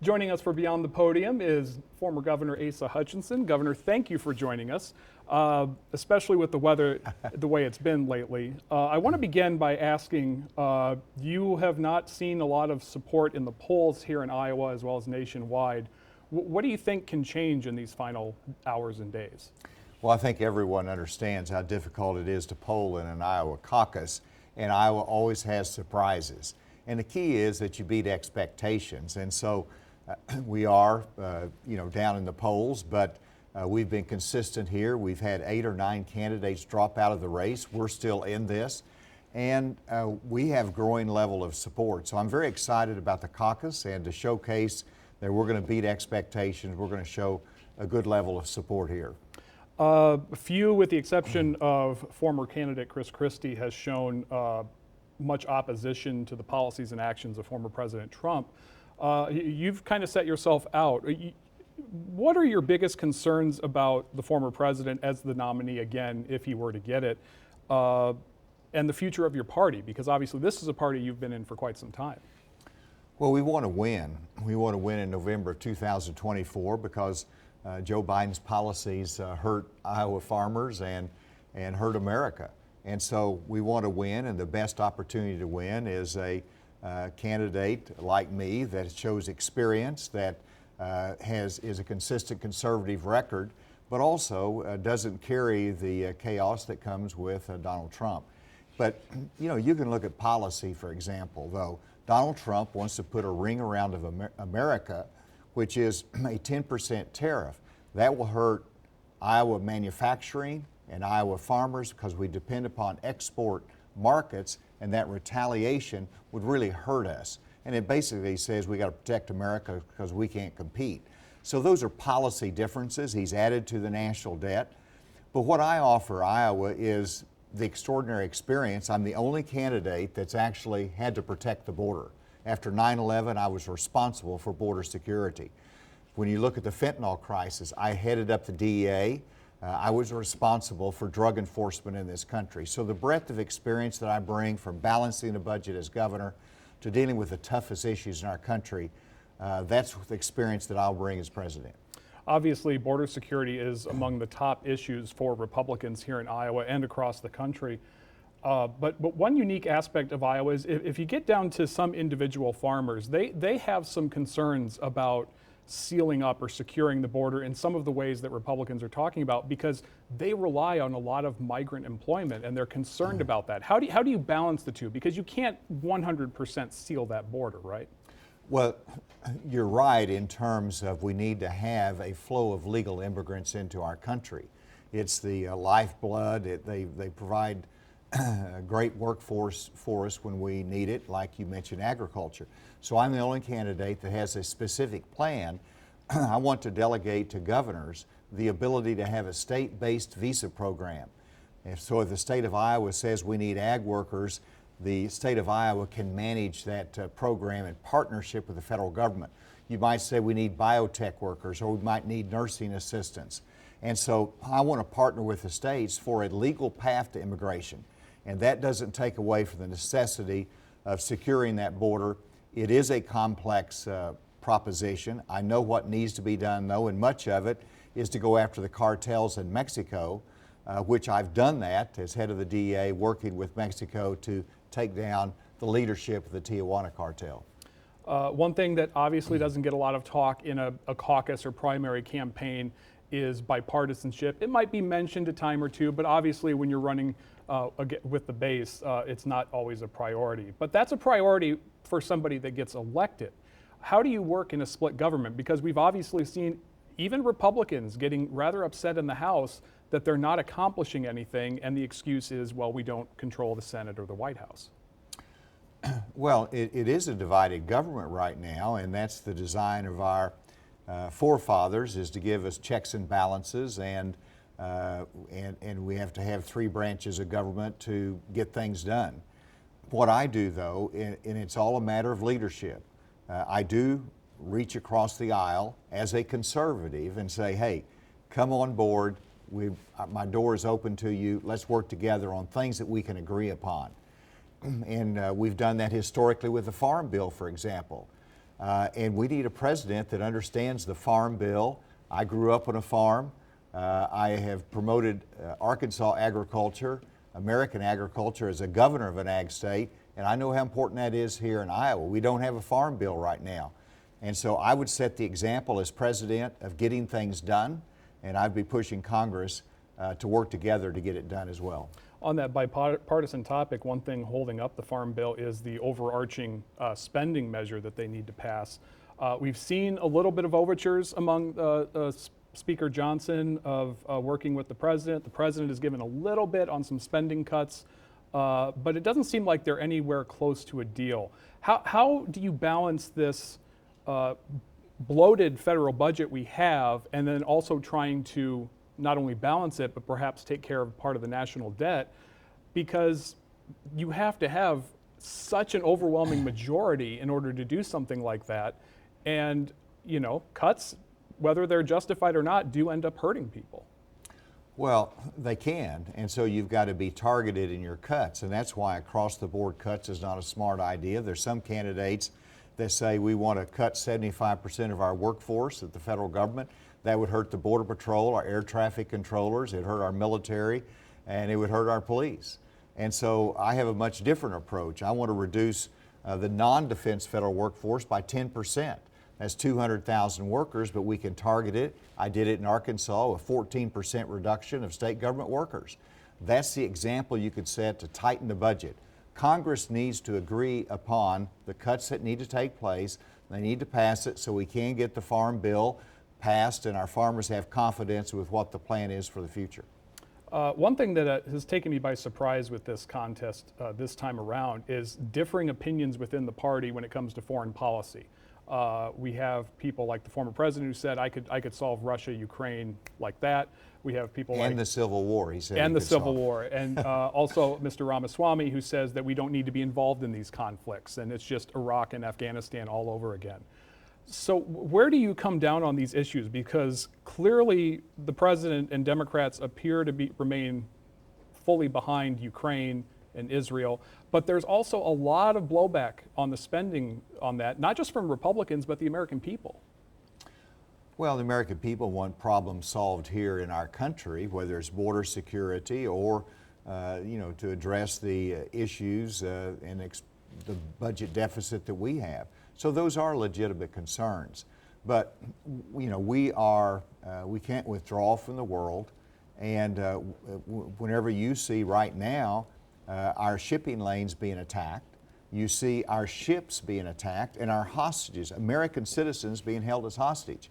Joining us for Beyond the Podium is former Governor Asa Hutchinson. Governor, thank you for joining us, especially with the weather the way it's been lately. I want to begin by asking, you have not seen a lot of support in the polls here in Iowa as well as nationwide. What do you think can change in these final hours and days? Well, I think everyone understands how difficult it is to poll in an Iowa caucus, and Iowa always has surprises. And the key is that you beat expectations. And so we are, down in the polls, but we've been consistent here. We've had 8 or 9 candidates drop out of the race. We're still in this, and we have growing level of support. So I'm very excited about the caucus and to showcase that we're going to beat expectations. We're going to show a good level of support here. Few, with the exception of former candidate Chris Christie, has shown much opposition to the policies and actions of former President Trump. You've kind of set yourself out. What are your biggest concerns about the former president as the nominee again, if he were to get it, and the future of your party? Because obviously this is a party you've been in for quite some time. Well, we want to win. We want to win in November of 2024 because Joe Biden's policies hurt Iowa farmers and hurt America. And so we want to win, and the best opportunity to win is a candidate like me that shows experience, that is a consistent conservative record, but also doesn't carry the chaos that comes with Donald Trump. But you can look at policy, for example, though. Donald Trump wants to put a ring around of America, which is a 10% tariff. That will hurt Iowa manufacturing and Iowa farmers because we depend upon export markets, and that retaliation would really hurt us. And it basically says we got to protect America because we can't compete. So those are policy differences. He's added to the national debt. But what I offer Iowa is the extraordinary experience. I'm the only candidate that's actually had to protect the border. After 9/11, I was responsible for border security. When you look at the fentanyl crisis, I headed up the DEA. I was responsible for drug enforcement in this country. So the breadth of experience that I bring from balancing the budget as governor to dealing with the toughest issues in our country, that's the experience that I'll bring as president. Obviously, border security is among the top issues for Republicans here in Iowa and across the country. But one unique aspect of Iowa is if you get down to some individual farmers, they have some concerns about sealing up or securing the border in some of the ways that Republicans are talking about, because they rely on a lot of migrant employment and they're concerned about that. How do you balance the two? Because you can't 100% seal that border, right? Well, you're right in terms of we need to have a flow of legal immigrants into our country. It's the lifeblood. They provide a great workforce for us when we need it, like you mentioned, agriculture. So I'm the only candidate that has a specific plan. I want to delegate to governors the ability to have a state-based visa program. So if the state of Iowa says we need ag workers, the state of Iowa can manage that program in partnership with the federal government. You might say we need biotech workers, or we might need nursing assistants. And so I want to partner with the states for a legal path to immigration. And that doesn't take away from the necessity of securing that border. It is a complex proposition. I know what needs to be done, though, and much of it is to go after the cartels in Mexico, which I've done that as head of the DEA, working with Mexico to take down the leadership of the Tijuana cartel. One thing that obviously doesn't get a lot of talk in a caucus or primary campaign is bipartisanship. It might be mentioned a time or two, but obviously when you're running with the base, it's not always a priority. But that's a priority for somebody that gets elected. How do you work in a split government? Because we've obviously seen even Republicans getting rather upset in the House that they're not accomplishing anything, and the excuse is, well, we don't control the Senate or the White House. Well, it is a divided government right now, and that's the design of our forefathers, is to give us checks and balances, and we have to have 3 branches of government to get things done. What I do, though, and it's all a matter of leadership, I do reach across the aisle as a conservative and say, hey, come on board, my door is open to you, let's work together on things that we can agree upon. And we've done that historically with the Farm Bill, for example. And we need a president that understands the farm bill. I grew up on a farm. I have promoted Arkansas agriculture, American agriculture, as a governor of an ag state, and I know how important that is here in Iowa. We don't have a farm bill right now. And so I would set the example as president of getting things done, and I'd be pushing Congress to work together to get it done as well. On that bipartisan topic, one thing holding up the farm bill is the overarching spending measure that they need to pass. We've seen a little bit of overtures among Speaker Johnson of working with the president. The president has given a little bit on some spending cuts, but it doesn't seem like they're anywhere close to a deal. How do you balance this bloated federal budget we have, and then also trying to not only balance it, but perhaps take care of part of the national debt, because you have to have such an overwhelming majority in order to do something like that. And, you know, cuts, whether they're justified or not, do end up hurting people. Well, they can, and so you've got to be targeted in your cuts, and that's why across-the-board cuts is not a smart idea. There's some candidates that say we want to cut 75% of our workforce at the federal government. That would hurt the Border Patrol, our air traffic controllers, it'd hurt our military, and it would hurt our police. And so I have a much different approach. I want to reduce the non-defense federal workforce by 10%. That's 200,000 workers, but we can target it. I did it in Arkansas, a 14% reduction of state government workers. That's the example you could set to tighten the budget. Congress needs to agree upon the cuts that need to take place. They need to pass it so we can get the farm bill passed and our farmers have confidence with what the plan is for the future. One thing that has taken me by surprise with this contest this time around is differing opinions within the party when it comes to foreign policy. We have people like the former president who said I could solve Russia, Ukraine like that. We have people and the Civil War, he said. And the Civil War. And also Mr. Ramaswamy, who says that we don't need to be involved in these conflicts and it's just Iraq and Afghanistan all over again. So where do you come down on these issues? Because clearly the president and Democrats appear to remain fully behind Ukraine and Israel, but there's also a lot of blowback on the spending on that, not just from Republicans, but the American people. Well, the American people want problems solved here in our country, whether it's border security or, to address the issues and the budget deficit that we have. So those are legitimate concerns. But, we can't withdraw from the world. And whenever you see right now our shipping lanes being attacked, you see our ships being attacked and our hostages, American citizens, being held as hostage.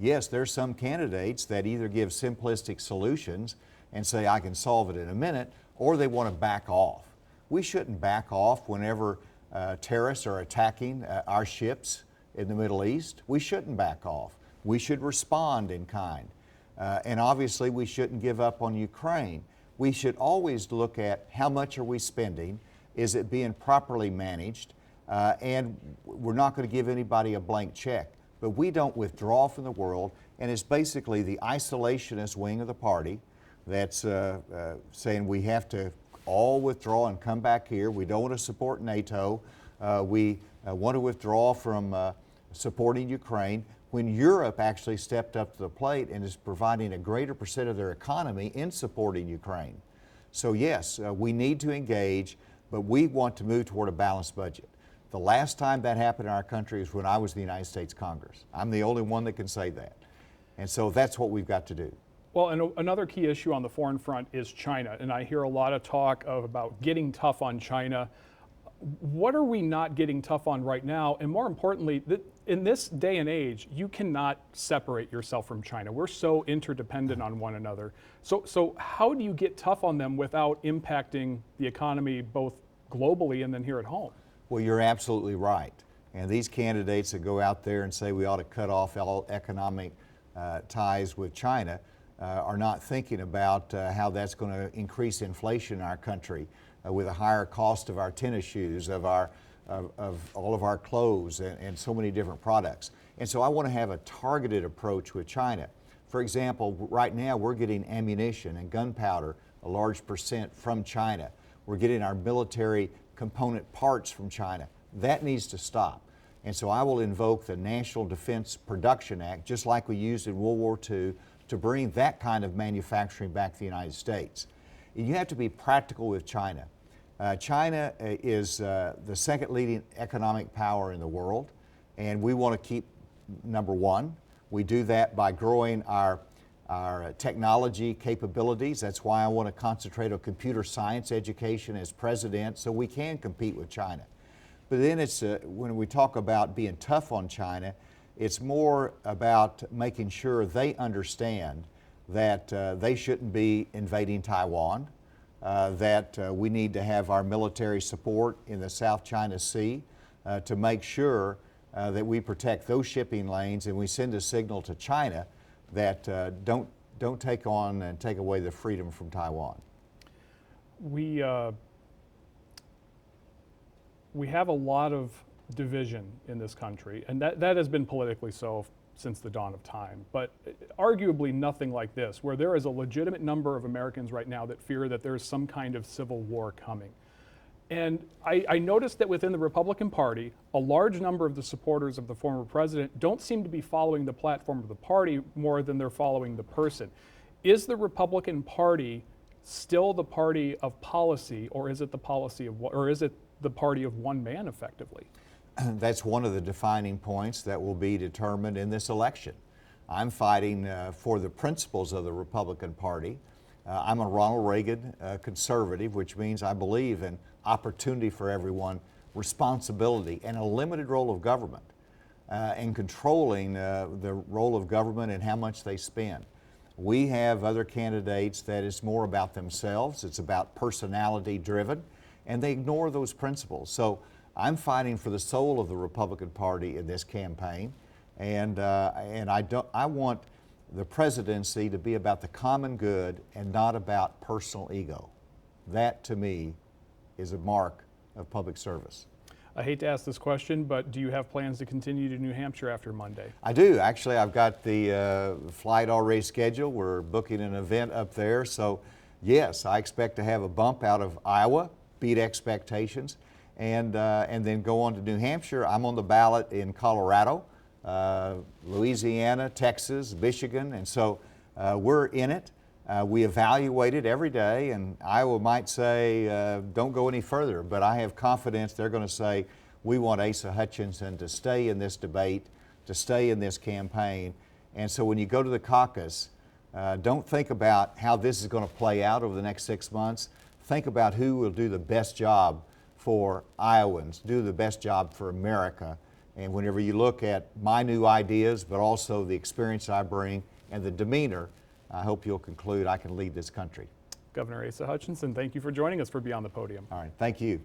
Yes, there's some candidates that either give simplistic solutions and say, I can solve it in a minute, or they want to back off. We shouldn't back off whenever terrorists are attacking our ships in the Middle East. We shouldn't back off. We should respond in kind. And obviously, we shouldn't give up on Ukraine. We should always look at how much are we spending, is it being properly managed, and we're not going to give anybody a blank check. But we don't withdraw from the world, and it's basically the isolationist wing of the party that's saying we have to all withdraw and come back here. We don't want to support NATO. We want to withdraw from supporting Ukraine, when Europe actually stepped up to the plate and is providing a greater percent of their economy in supporting Ukraine. So yes, we need to engage, but we want to move toward a balanced budget. The last time that happened in our country is when I was in the United States Congress. I'm the only one that can say that. And so that's what we've got to do. Well, and another key issue on the foreign front is China. And I hear a lot of talk about getting tough on China. What are we not getting tough on right now? And more importantly, in this day and age, you cannot separate yourself from China. We're so interdependent on one another. So how do you get tough on them without impacting the economy both globally and then here at home? Well, you're absolutely right. And these candidates that go out there and say we ought to cut off all economic ties with China are not thinking about how that's going to increase inflation in our country with a higher cost of our tennis shoes, of all of our clothes and so many different products. And so I want to have a targeted approach with China. For example, right now we're getting ammunition and gunpowder, a large percent, from China. We're getting our military component parts from China. That needs to stop. And so I will invoke the National Defense Production Act, just like we used in World War II, to bring that kind of manufacturing back to the United States. You have to be practical with China. China is the second leading economic power in the world, and we want to keep number one. We do that by growing our technology capabilities. That's why I want to concentrate on computer science education as president, so we can compete with China. But then it's, when we talk about being tough on China, it's more about making sure they understand that they shouldn't be invading Taiwan, that we need to have our military support in the South China Sea to make sure that we protect those shipping lanes, and we send a signal to China that don't take on and take away the freedom from Taiwan. We have a lot of division in this country, and that has been politically so since the dawn of time, but arguably nothing like this, where there is a legitimate number of Americans right now that fear that there is some kind of civil war coming. And I noticed that within the Republican Party, a large number of the supporters of the former president don't seem to be following the platform of the party more than they're following the person. Is the Republican Party still the party of policy, or is it the party of one man effectively? That's one of the defining points that will be determined in this election. I'm fighting for the principles of the Republican Party. I'm a Ronald Reagan conservative, which means I believe in opportunity for everyone, responsibility, and a limited role of government, and controlling the role of government and how much they spend. We have other candidates that is more about themselves, it's about personality driven, and they ignore those principles. So I'm fighting for the soul of the Republican Party in this campaign, and I want the presidency to be about the common good and not about personal ego. That, to me, is a mark of public service. I hate to ask this question, but do you have plans to continue to New Hampshire after Monday? I do. Actually, I've got the flight already scheduled. We're booking an event up there. So, yes, I expect to have a bump out of Iowa, beat expectations, and then go on to New Hampshire. I'm on the ballot in Colorado, Louisiana, Texas, Michigan, and so we're in it. We evaluate it every day, and Iowa might say, don't go any further, but I have confidence they're going to say, we want Asa Hutchinson to stay in this debate, to stay in this campaign. And so when you go to the caucus, don't think about how this is going to play out over the next 6 months. Think about who will do the best job for Iowans, do the best job for America. And whenever you look at my new ideas, but also the experience I bring and the demeanor, I hope you'll conclude I can lead this country. Governor Asa Hutchinson, thank you for joining us for Beyond the Podium. All right, thank you.